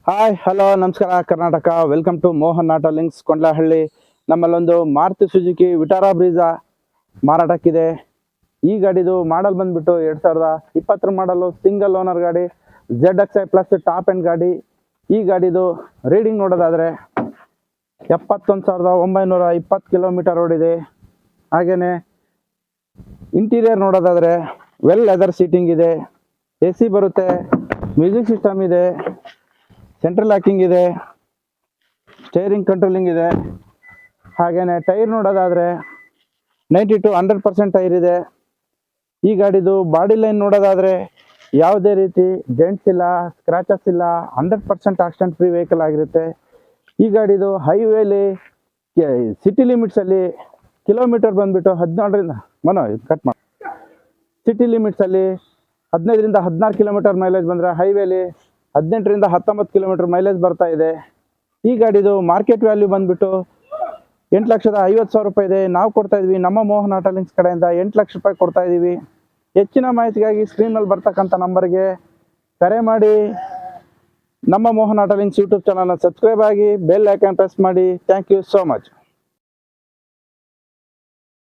Hi hello ನಮಸ್ಕಾರ Karnataka. Welcome to Mohan auto links Kondlahalli. ನಮ್ಮಲ್ಲೊಂದು Maruti Suzuki Vitara Brezza ಮಾರಾಟಕ್ಕಿದೆ. ಈ ಗಾಡಿದು ಮಾಡಲ್ ಬಂದ್ಬಿಟ್ಟು 2020 ಮಾಡಲು ಸಿಂಗಲ್ ಓನರ್ ಗಾಡಿ, ZXi ಪ್ಲಸ್ ಟಾಪ್ ಎಂಡ್ ಗಾಡಿ. ಈ ಗಾಡಿದು ರೀಡಿಂಗ್ ನೋಡೋದಾದರೆ 71,920 ಕಿಲೋಮೀಟರ್ ಓಡಿದೆ. ಹಾಗೆಯೇ ಇಂಟೀರಿಯರ್ ನೋಡೋದಾದರೆ ವೆಲ್ ಲೆದರ್ ಸೀಟಿಂಗ್ ಇದೆ, AC ಬರುತ್ತೆ, ಮ್ಯೂಸಿಕ್ ಸಿಸ್ಟಮ್ ಇದೆ, ಸೆಂಟ್ರಲ್ ಲಾಕಿಂಗ್ ಇದೆ, ಸ್ಟೇರಿಂಗ್ ಕಂಟ್ರೋಲಿಂಗ್ ಇದೆ. ಹಾಗೆಯೇ ಟೈರ್ ನೋಡೋದಾದರೆ 90 to 100% ಟೈರ್ ಇದೆ. ಈ ಗಾಡಿದು ಬಾಡಿ ಲೈನ್ ನೋಡೋದಾದರೆ ಯಾವುದೇ ರೀತಿ ಡೆಂಟ್ಸ್ ಇಲ್ಲ, ಸ್ಕ್ರಾಚಸ್ ಇಲ್ಲ, 100% ಆಕ್ಸಿಡೆಂಟ್ ಫ್ರೀ ವೆಹಿಕಲ್ ಆಗಿರುತ್ತೆ. ಈ ಗಾಡಿದು ಹೈವೇಲಿ ಸಿಟಿ ಲಿಮಿಟ್ಸಲ್ಲಿ ಕಿಲೋಮೀಟರ್ ಬಂದುಬಿಟ್ಟು 14ರಿಂದ ಕಟ್ ಮಾಡಿ ಸಿಟಿ ಲಿಮಿಟ್ಸಲ್ಲಿ 15ರಿಂದ 16 ಕಿಲೋಮೀಟರ್ ಮೈಲೇಜ್ ಬಂದರೆ, ಹೈವೇಲಿ 18ರಿಂದ 19 ಕಿಲೋಮೀಟರ್ ಮೈಲೇಜ್ ಬರ್ತಾ ಇದೆ. ಈ ಗಾಡಿದು ಮಾರ್ಕೆಟ್ ವ್ಯಾಲ್ಯೂ ಬಂದುಬಿಟ್ಟು 8,50,000 ರೂಪಾಯಿ ಇದೆ. ನಾವು ಕೊಡ್ತಾ ಇದ್ವಿ ನಮ್ಮ ಮೋಹನ್ ಆಟೋ ಲಿಂಕ್ಸ್ ಕಡೆಯಿಂದ 8 ಲಕ್ಷ ರೂಪಾಯಿ ಕೊಡ್ತಾ ಇದ್ದೀವಿ. ಹೆಚ್ಚಿನ ಮಾಹಿತಿಗಾಗಿ ಸ್ಕ್ರೀನಲ್ಲಿ ಬರ್ತಕ್ಕಂಥ ನಂಬರ್ಗೆ ಕರೆ ಮಾಡಿ. ನಮ್ಮ ಮೋಹನ್ ಆಟೋ ಲಿಂಕ್ಸ್ ಯೂಟ್ಯೂಬ್ ಚಾನಲ್ನ ಸಬ್ಸ್ಕ್ರೈಬ್ ಆಗಿ, ಬೆಲ್ ಐಕಾನ್ ಪ್ರೆಸ್ ಮಾಡಿ. Thank you so much.